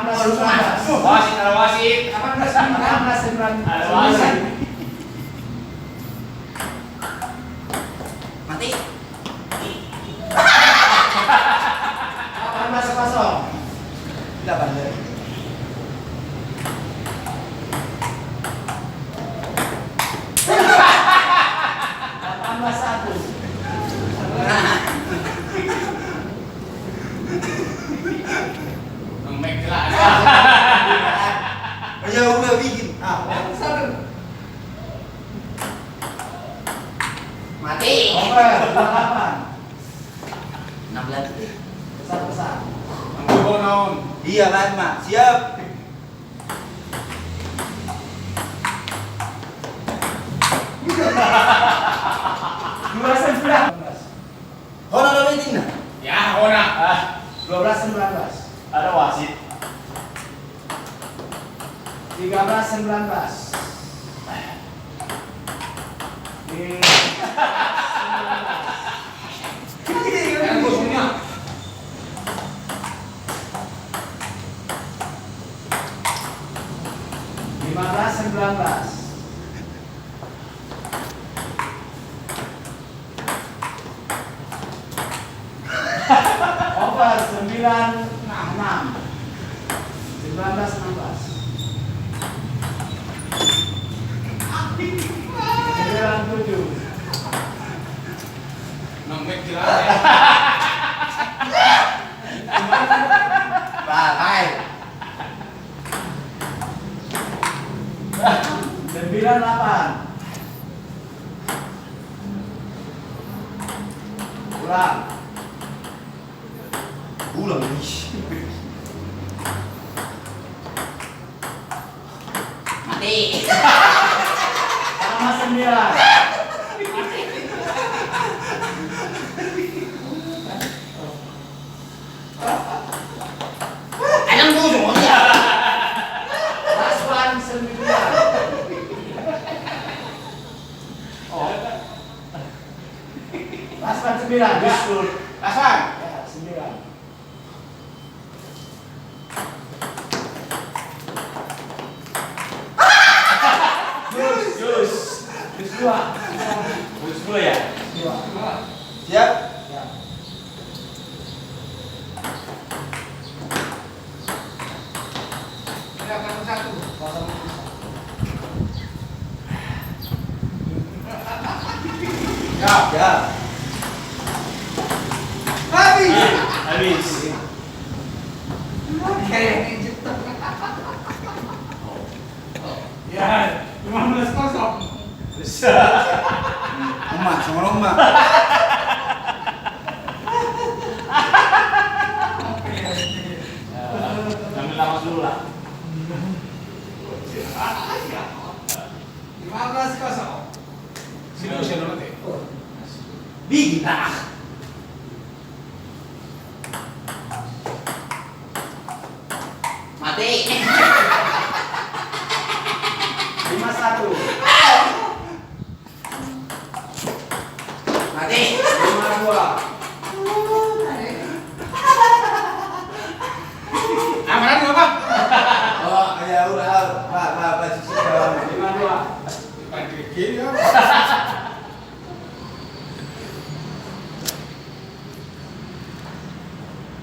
18, 19. Wasit, ada wasit. 18, 19. Ada wasit. Mati. 18-0. Tidak bandel. 18-1. Mek jelas. Ya udah bikin. Mati. Over, 28. 16. Besar-besar. Ambil naon. Iya kan, Mak. Siap. Dua 19. Hono ada meeting nah. Ya, Hona. 12-19. Ada wasit. 13-19. 19. Yang musuhnya. 15-19. Over 9-6. 19-16. 9-7. Mek jelas ya. Bye. 9-8. Ulang. Ulang nih. Mati. Sama 9. Anong musuh niya? Last one 9. Oh. Last one 9. Ya. Lasan. Ya, 9. Jus 2. Jus 10 ya? 2. Siap. Ya. Ya. Ya. Habis. Habis. Ya, 15-0. Emak sama emak. Ambil nafas dulu lah. 15-0. Sini usia dulu teh. Bikin. Mati. 5-1. Mati. 5-2. Amaran nggak Bang? Oh, ya udah. Pak, sisi dalam. 5-2. Kiri ya.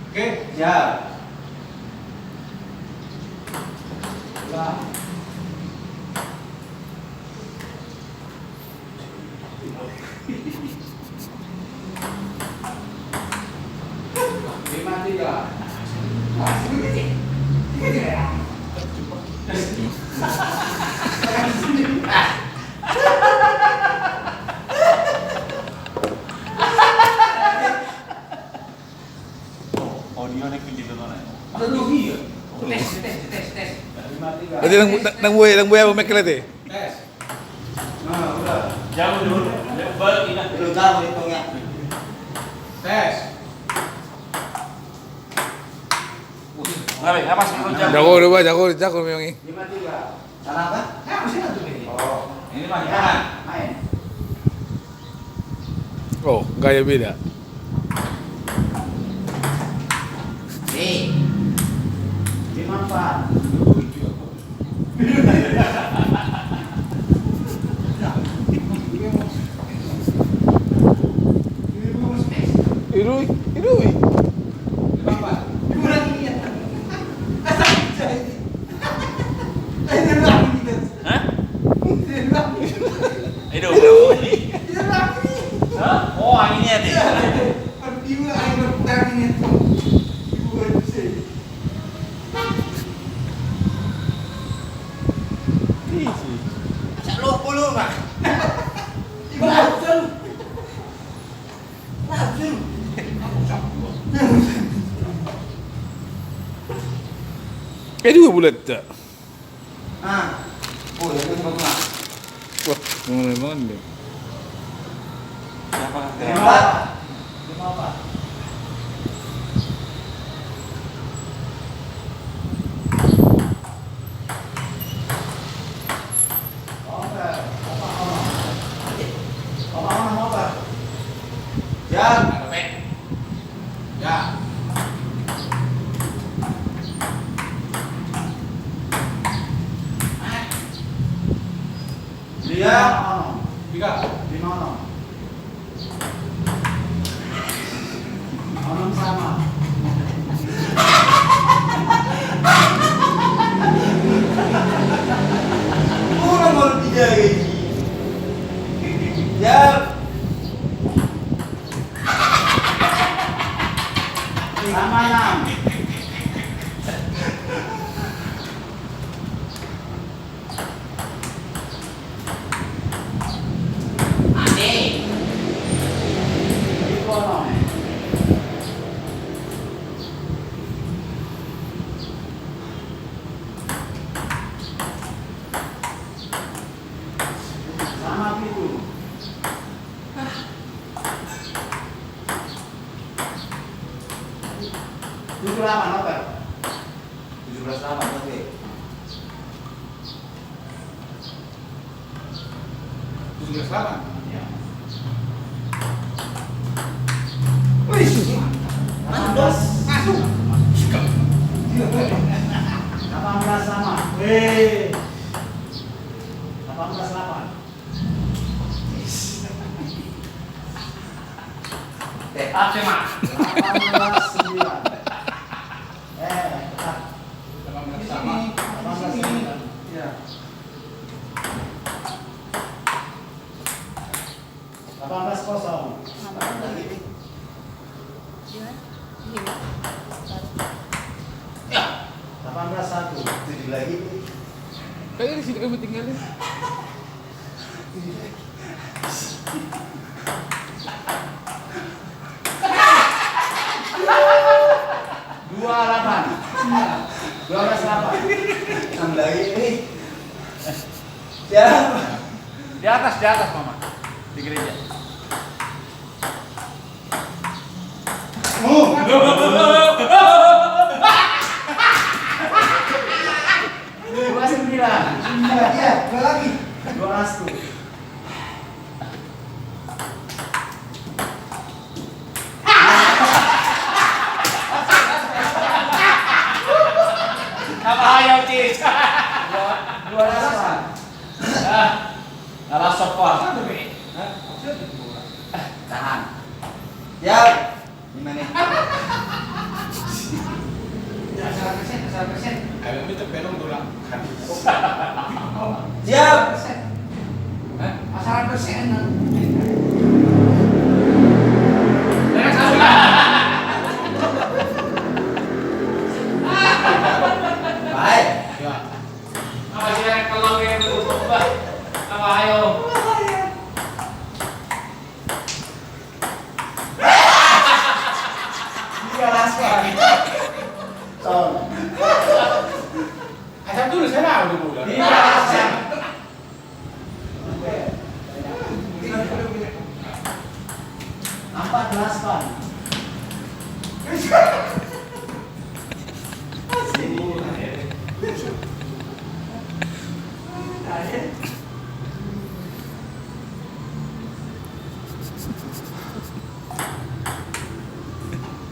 Oke. Siap. Ulang. Lima tiga. Audio nih kunci dulu nih. Tes. Lima tiga. Berarti nang buaya apa mekel teh? Tes. Nah, udah. Jauh dulu. Balik ini. Belum tahu hitungnya. Tes. Ngapain? Apa sih jam? Jago memang ini. 5-3. Salah apa? Oh, Ini mah ya, gimana? main. Oh, gaya beda. Nih. 5-3. 54. Irui, irui. 54. Kurang ini ya. Asal saya. Ini lagi kita. Hah? Ini lagi. Itu. Ini lagi. Hah? Oh, ini ya, Dik. Ibu air petang ini. Ibu bersih. Sak 20, Pak. Ibu langsung. Langsung. Dua bulat tak? Ah. Oh, ya itu bagus. Wah, memang dia. Siapa? 54. Ya. Ya. Dia. 3. 5. Orang sama. Kurang baru 3 gaji. Ya. Sama 6. Itu orang. Sama itu. Itu lama apa? 17 lama tapi. 17 8. Ya. Wih. 18. Masuk. 18 sama. Weh. 18 8. Apa, Mak? 18 9. Tetap. 18 sama. 18 9. Ya. 18 kosong. 18 1. 7 lagi. Kayaknya di sini kami tinggalin. Dua 8. 12 8. 6 lagi nih. Siapa? Di atas, Mama. Di gereja. Dua 9. Iya, dua lagi. 12 tuh. Apa ayo, Cis? 12 Alas sofa. Tahan. Ya. Gimana? Asal persen. Ayo minta pelong dulu. Siap. Asal persen. Baik. Ya. Apa sih yang kalau yang berubah? Apa ayo? Dia laskar. Son. Asal dulu saya mau dulu. Dia laskar. Empat 8.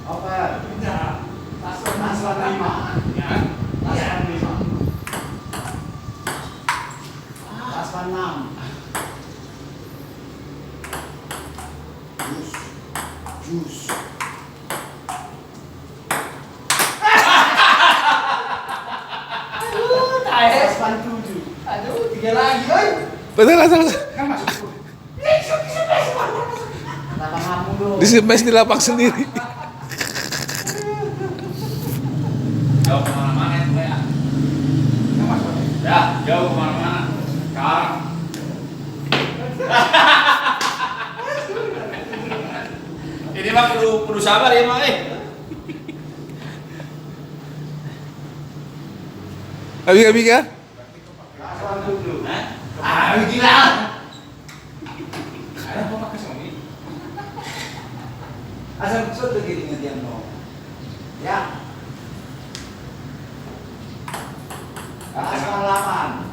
Oper. Paslon 5. Ya. Salah. Kan masuk. Lapang kamu dulu. Disemes di lapak sendiri. Jauh kemana-mana itu ya. Kan masuk. Ya, jauh kemana-mana. Sekarang. Ini mah kudu sabar ya mah Abi kan? Langsung dulu. Gila. Ada apa pakai Sony? Asal sudah gini ngediam mau. Ya. Asal 8.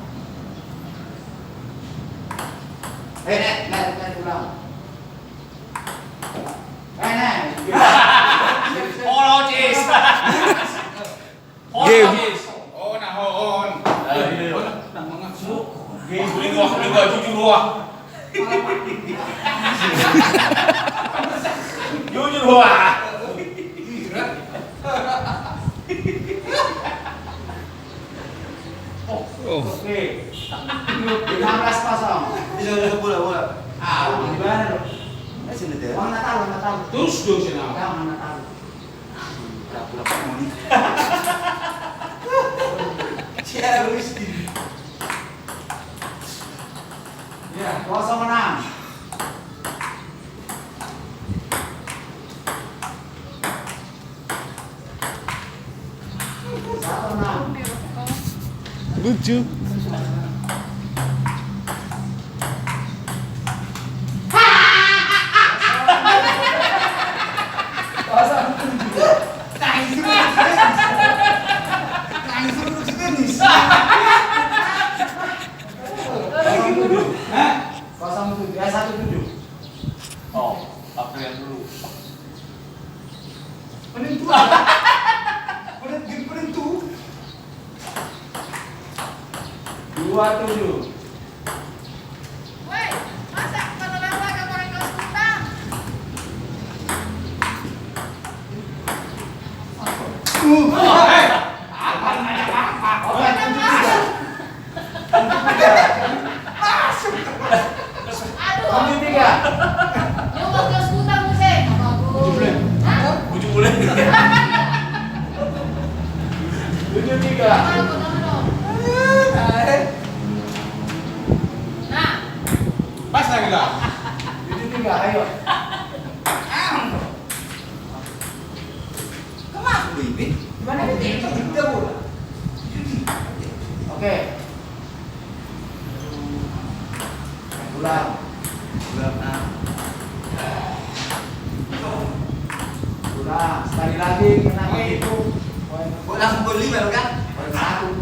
Net ulang. Net. Polocis. Game. Oh, nahon. Nang mengaksuk. Beli gua jujur gua. Jujur gua. Oh. Oke. 15-0. Bisa bola. Ah, gimana dong? Sini deh. Mana tahu. Terus dong sini. Ya, mana tahu. Pura-pura mau nih. Harus ya, 06. Satu 6. Lucu. Ya 17. Oh, apa yang dulu? Penentu. Penentu. 27. Woi, masa kalau lama gak pakai kaos kutang? Oke, 73. Aduh, 73. nyoba kaos kutang musik. Bagus. Hah? Bujuk boleh. 73. Apa dong? Nah, Pas lagi lah. 73, ayo. Kemas ini. Gimana ini? Kita bola. Oke. Ulang. Ulang. Sekali lagi kenapa itu? Kok langsung gol 5 kan? Poin 1.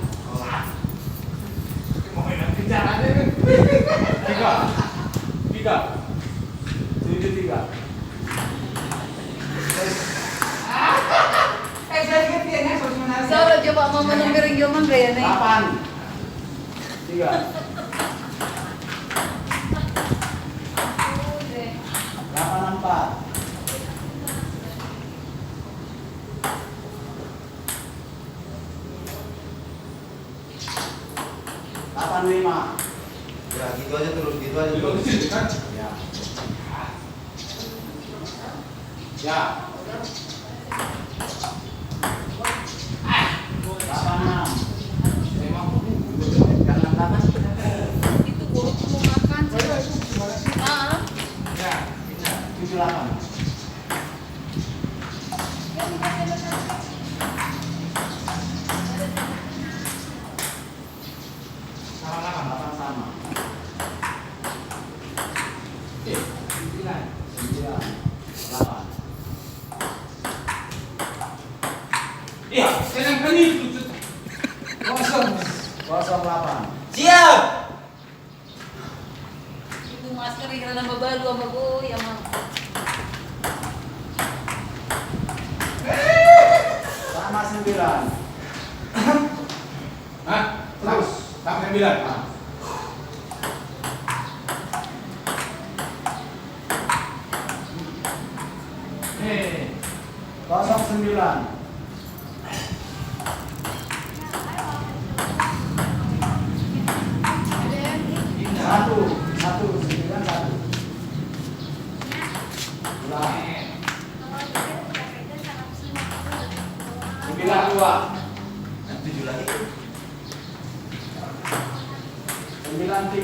Mau main kejar aja kan. 73. Saya ingat dia nih harus menarik. Solo coba mau menunggu joman gak ya nih? 8. 3. 84. 85. Ya gitu aja terus, gitu aja Itu terus. kecil kan? Ya. Ya. 86. Karena 8. Itu buruk mau makan sih. Ah, Ya. 78. Sama sama. 9. 8. Iya, senang kali itu. 08. Siap. itu masker kira nambah baru sama gue ya mah. Sama 9. Hah? Terus, sampai 9. Nah. Nih. 09. Ada yang ini. 1. Lagi.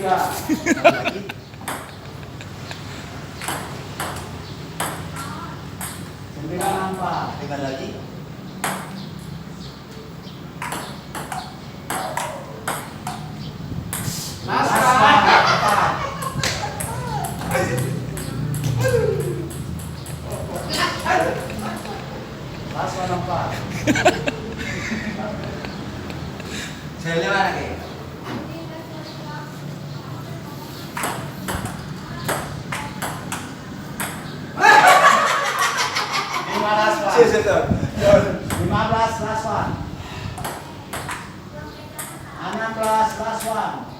94. 5 lagi. Last one. 4. Last one 4. Selnya mana ke? Lima last one. Sih, tuh. 15 last one. 16 last one.